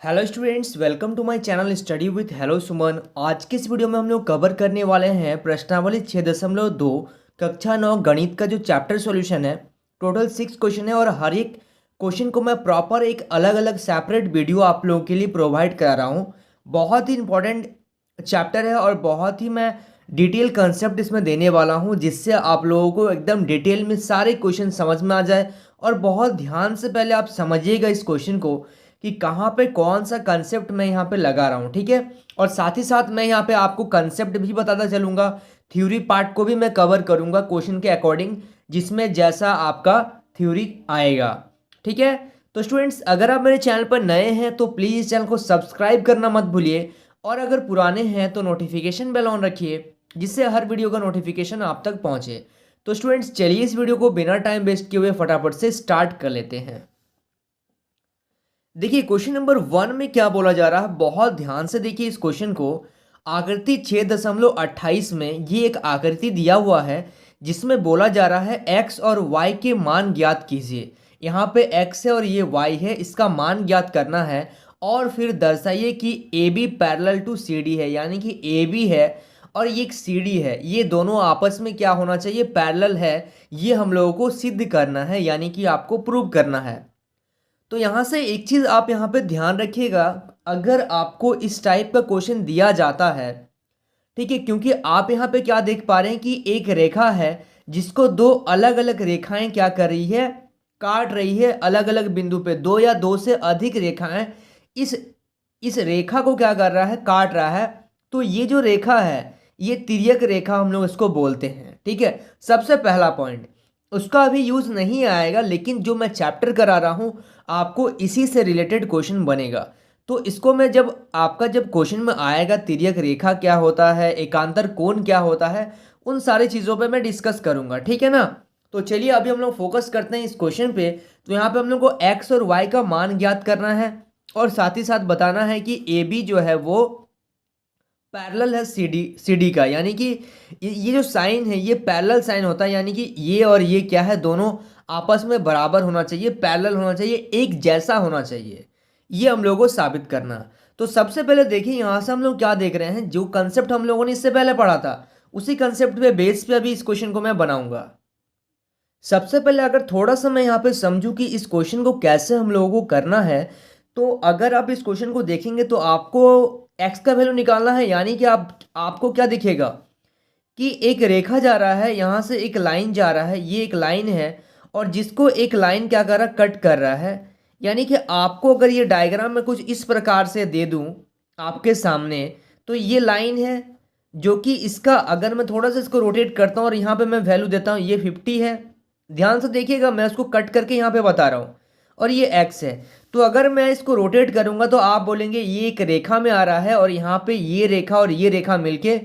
Hello students, welcome to my channel study with hello Suman. आज के इस वीडियो में हम लोग कवर करने वाले हैं प्रश्नावली 6.2 कक्षा 9 गणित का जो चैप्टर सॉल्यूशन है। टोटल 6 क्वेश्चन है और हर एक क्वेश्चन को मैं प्रॉपर एक अलग अलग सेपरेट वीडियो आप लोगों के लिए प्रोवाइड करा रहा हूँ। बहुत ही इंपॉर्टेंट चैप्टर है और बहुत ही मैं डिटेल कंसेप्ट इसमें देने वाला हूँ, जिससे आप लोगों को एकदम डिटेल में सारे क्वेश्चन समझ में आ जाए। और बहुत ध्यान से पहले आप समझिएगा इस क्वेश्चन को कि कहाँ पे कौन सा कंसेप्ट मैं यहाँ पे लगा रहा हूँ, ठीक है। और साथ ही साथ मैं यहाँ पे आपको कंसेप्ट भी बताता चलूँगा, थ्योरी पार्ट को भी मैं कवर करूँगा क्वेश्चन के अकॉर्डिंग, जिसमें जैसा आपका थ्योरी आएगा, ठीक है। तो स्टूडेंट्स, अगर आप मेरे चैनल पर नए हैं तो प्लीज़ इस चैनल को सब्सक्राइब करना मत भूलिए, और अगर पुराने हैं तो नोटिफिकेशन बेल ऑन रखिए, जिससे हर वीडियो का नोटिफिकेशन आप तक पहुँचे। तो स्टूडेंट्स, चलिए इस वीडियो को बिना टाइम वेस्ट किए हुए फटाफट से स्टार्ट कर लेते हैं। देखिए क्वेश्चन नंबर 1 में क्या बोला जा रहा है, बहुत ध्यान से देखिए इस क्वेश्चन को। आकृति 6.28 में ये एक आकृति दिया हुआ है, जिसमें बोला जा रहा है x और y के मान ज्ञात कीजिए। यहाँ पे x है और ये y है, इसका मान ज्ञात करना है। और फिर दर्शाइए कि AB पैरेलल टू CD है, यानी कि AB है और ये एक CD है, ये दोनों आपस में क्या होना चाहिए, पैरेलल है। ये हम लोगों को सिद्ध करना है, यानी कि आपको प्रूव करना है। तो यहाँ से एक चीज़ आप यहाँ पे ध्यान रखिएगा, अगर आपको इस टाइप का क्वेश्चन दिया जाता है, ठीक है, क्योंकि आप यहाँ पे क्या देख पा रहे हैं कि एक रेखा है जिसको दो अलग अलग रेखाएं क्या कर रही है, काट रही है अलग अलग बिंदु पे। दो या दो से अधिक रेखाएं इस इस रेखा को क्या कर रहा है, काट रहा है। तो ये जो रेखा है ये तिर्यक रेखा हम लोग इसको बोलते हैं, ठीक है। सबसे पहला पॉइंट, उसका अभी यूज नहीं आएगा, लेकिन जो मैं चैप्टर करा रहा हूँ आपको इसी से रिलेटेड क्वेश्चन बनेगा। तो इसको मैं जब क्वेश्चन में आएगा तिर्यक रेखा क्या होता है, एकांतर कोण क्या होता है, उन सारी चीज़ों पे मैं डिस्कस करूंगा, ठीक है ना। तो चलिए अभी हम लोग फोकस करते हैं इस क्वेश्चन पे। तो यहाँ पे हम लोग को एक्स और वाई का मान ज्ञात करना है, और साथ ही साथ बताना है कि ए बी जो है वो पैरेलल है सी डी का, यानी कि ये जो साइन है ये पैरेलल साइन होता है, यानी कि ये और ये क्या है, दोनों आपस में बराबर होना चाहिए, पैरेलल होना चाहिए, एक जैसा होना चाहिए। ये हम लोगों को साबित करना। तो सबसे पहले देखिए यहाँ से हम लोग क्या देख रहे हैं, जो कंसेप्ट हम लोगों ने इससे पहले पढ़ा था उसी कंसेप्ट पे बेस पे अभी इस क्वेश्चन को मैं बनाऊंगा। सबसे पहले अगर थोड़ा सा मैं यहाँ पे समझूं कि इस क्वेश्चन को कैसे हम लोगों को करना है, तो अगर आप इस क्वेश्चन को देखेंगे तो आपको x का वैल्यू निकालना है, यानी कि आपको क्या दिखेगा कि एक रेखा जा रहा है, यहाँ से एक लाइन जा रहा है, ये एक लाइन है, और जिसको एक लाइन क्या कर रहा है, कट कर रहा है। यानी कि आपको अगर ये डायग्राम में कुछ इस प्रकार से दे दूं आपके सामने, तो ये लाइन है जो कि इसका अगर मैं थोड़ा सा इसको रोटेट करता हूँ और यहाँ पे मैं वैल्यू देता हूँ, ये 50 है। ध्यान से देखिएगा, मैं उसको कट करके यहाँ पे बता रहा हूँ, और ये x है। तो अगर मैं इसको रोटेट करूँगा तो आप बोलेंगे ये एक रेखा में आ रहा है, और यहाँ पे ये रेखा और ये रेखा मिलके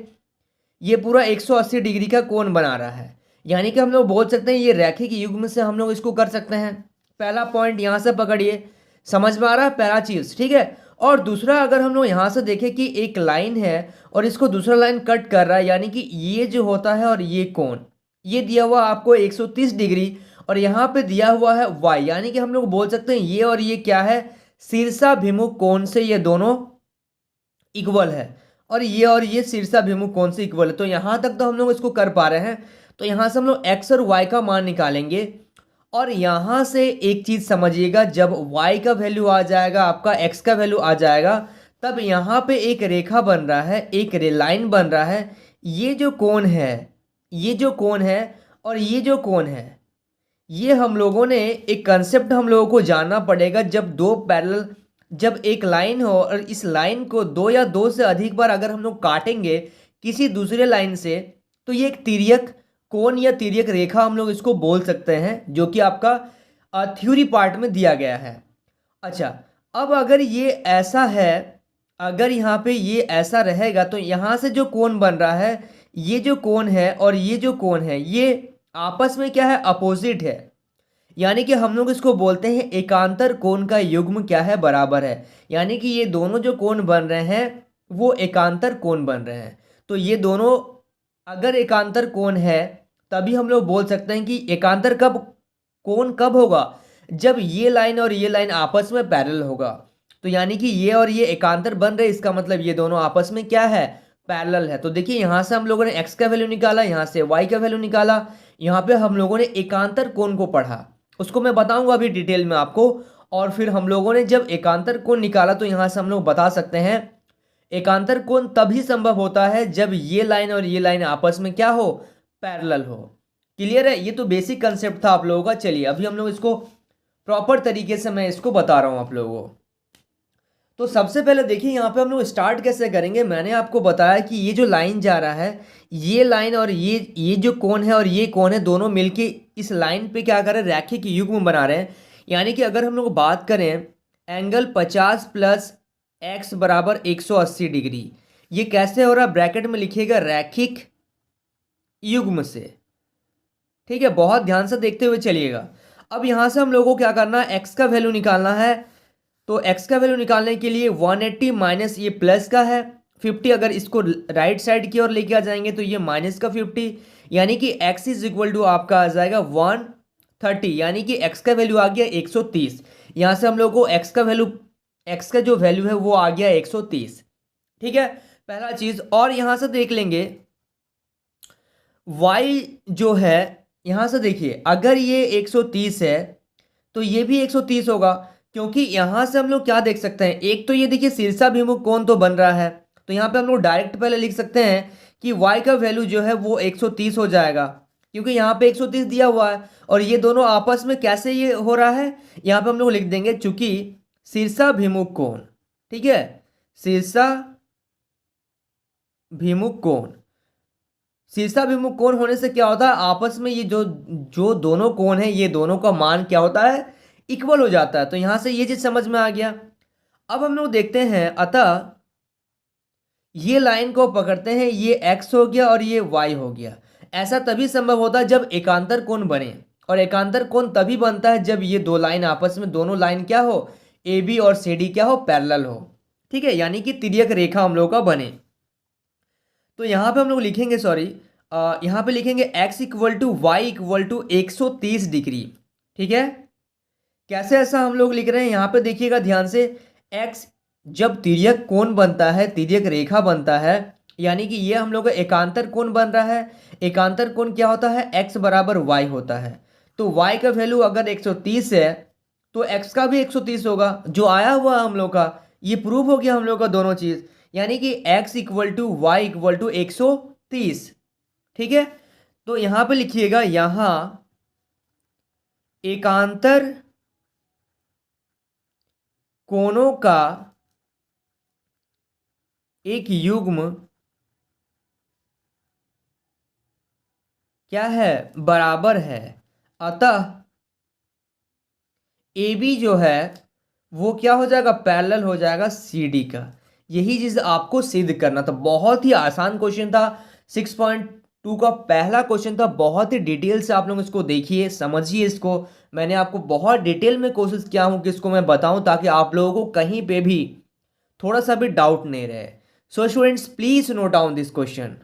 ये पूरा 180 डिग्री का कोण बना रहा है। यानी कि हम लोग बोल सकते हैं ये रैखिक युग्म से हम लोग इसको कर सकते हैं। पहला पॉइंट यहाँ से पकड़िए, समझ में आ रहा है पहला चीज़, ठीक है। और दूसरा, अगर हम लोग यहाँ से देखें कि एक लाइन है और इसको दूसरा लाइन कट कर रहा है, यानी कि ये जो होता है और ये कोण, ये दिया हुआ आपको 130 डिग्री, और यहाँ पे दिया हुआ है y, यानी कि हम लोग बोल सकते हैं ये और ये क्या है, शीर्षाभिमुख कोण से ये दोनों इक्वल है, और ये शीर्षाभिमुख कोण से इक्वल है। तो यहाँ तक तो हम लोग इसको कर पा रहे हैं। तो यहाँ से हम लोग x और y का मान निकालेंगे, और यहाँ से एक चीज़ समझिएगा, जब y का वैल्यू आ जाएगा, आपका x का वैल्यू आ जाएगा, तब यहाँ पे एक रेखा बन रहा है, एक लाइन बन रहा है। ये जो कोण है, ये जो कोण है और ये जो कोण है, ये हम लोगों ने एक कंसेप्ट हम लोगों को जानना पड़ेगा। जब एक लाइन हो और इस लाइन को दो या दो से अधिक बार अगर हम लोग काटेंगे किसी दूसरे लाइन से, तो ये एक तिर्यक कोण या तिर्यक रेखा हम लोग इसको बोल सकते हैं, जो कि आपका थ्योरी पार्ट में दिया गया है। अच्छा, अब अगर ये ऐसा है, अगर यहाँ पे ये ऐसा रहेगा, तो यहाँ से जो कोण बन रहा है, ये जो कोण है और ये जो कोण है, ये आपस में क्या है, अपोजिट है। यानी कि हम लोग इसको बोलते हैं एकांतर कोण का युग्म क्या है, बराबर है। यानी कि ये दोनों जो कोण बन रहे हैं वो एकांतर कोण बन रहे हैं। तो ये दोनों अगर एकांतर कोण है, तभी हम लोग बोल सकते हैं कि एकांतर कोण कब होगा, जब ये लाइन और ये लाइन आपस में पैरेलल होगा। तो यानी कि ये और ये एकांतर बन रहे, इसका मतलब ये दोनों आपस में क्या है, पैरेलल है। तो देखिए यहाँ से हम लोगों ने x का वैल्यू निकाला, यहाँ से y का वैल्यू निकाला, यहाँ पे हम लोगों ने एकांतर कोण को पढ़ा, उसको मैं बताऊंगा अभी डिटेल में आपको। और फिर हम लोगों ने जब एकांतर कोण निकाला तो यहाँ से हम लोग बता सकते हैं एकांतर कोण तभी संभव होता है जब ये लाइन और ये लाइन आपस में क्या हो, पैरेलल हो। क्लियर है, ये तो बेसिक कंसेप्ट था आप लोगों का। चलिए अभी हम लोग इसको प्रॉपर तरीके से मैं इसको बता रहा हूँ आप लोगों को। तो सबसे पहले देखिए यहाँ पे हम लोग स्टार्ट कैसे करेंगे। मैंने आपको बताया कि ये जो लाइन जा रहा है, ये लाइन और ये जो कोण है और ये कोण है, दोनों मिलके इस लाइन पे क्या कर रहे हैं, रैखिक युग्म बना रहे हैं। यानी कि अगर हम लोग बात करें एंगल 50 प्लस x बराबर 180 डिग्री, ये कैसे हो रहा है, ब्रैकेट में लिखिएगा रैखिक युग्म से। ठीक है, बहुत ध्यान से देखते हुए चलिएगा। अब यहाँ से हम लोगों को क्या करना है, x का वैल्यू निकालना है। तो x का वैल्यू निकालने के लिए 180 माइनस ये प्लस का है 50, अगर इसको राइट साइड की ओर लेके आ जाएंगे तो ये माइनस का 50, यानी कि x इज इक्वल टू आपका आ जाएगा 130, यानी कि x का वैल्यू आ गया 130। यहाँ से हम लोग को x का जो वैल्यू है वो आ गया 130। ठीक है, पहला चीज। और यहाँ से देख लेंगे y जो है, यहाँ से देखिए अगर ये 130 है तो ये भी 130 होगा, क्योंकि यहाँ से हम लोग क्या देख सकते हैं, एक तो ये देखिए शीर्षाभिमुख कोण तो बन रहा है, तो यहाँ पे हम लोग डायरेक्ट पहले लिख सकते हैं कि y का वैल्यू जो है वो 130 हो जाएगा, क्योंकि यहाँ पे 130 दिया हुआ है। और ये दोनों आपस में कैसे ये हो रहा है, यहाँ पे हम लोग लिख देंगे चूंकि शीर्षाभिमुख कोण। ठीक है, शीर्षाभिमुख कोण, शीर्षाभिमुख कोण होने से क्या होता है, आपस में ये जो दोनों कोण है, ये दोनों का मान क्या होता है, इक्वल हो जाता है। तो यहां से ये चीज समझ में आ गया। अब हम लोग देखते हैं, अतः ये लाइन को पकड़ते हैं, ये x हो गया और ये y हो गया। ऐसा तभी संभव होता है जब एकांतर कोण बने, और एकांतर कोण तभी बनता है जब ये दो लाइन आपस में, दोनों लाइन क्या हो, AB और CD क्या हो, पैरेलल हो। ठीक है, यानी कि तिर्यक रेखा हम लोग का बने। तो यहाँ पे हम लोग लिखेंगे, यहाँ पे लिखेंगे x equal to y equal to 130 degree. ठीक है, कैसे ऐसा हम लोग लिख रहे हैं, यहाँ पे देखिएगा ध्यान से, x जब तिर्यक कोण बनता है, तिर्यक रेखा बनता है, यानी कि ये हम लोग का एकांतर कोण बन रहा है। एकांतर कोण क्या होता है, x बराबर y होता है। तो y का वैल्यू अगर 130 है तो x का भी 130 होगा, जो आया हुआ हम लोग का, ये प्रूव हो गया हम लोग का दोनों चीज, यानी कि x equal to y equal to 130। ठीक है, तो यहां पे लिखिएगा, यहां एकांतर कोणों का एक युग्म क्या है, बराबर है, अतः AB जो है वो क्या हो जाएगा, पैरेलल हो जाएगा CD का। यही चीज आपको सिद्ध करना था। बहुत ही आसान क्वेश्चन था, 6.2 का पहला क्वेश्चन था। बहुत ही डिटेल से आप लोग इसको देखिए, समझिए इसको। मैंने आपको बहुत डिटेल में कोशिश किया हूं कि इसको मैं बताऊं, ताकि आप लोगों को कहीं पे भी थोड़ा सा भी डाउट नहीं रहे। So students, please note down this question.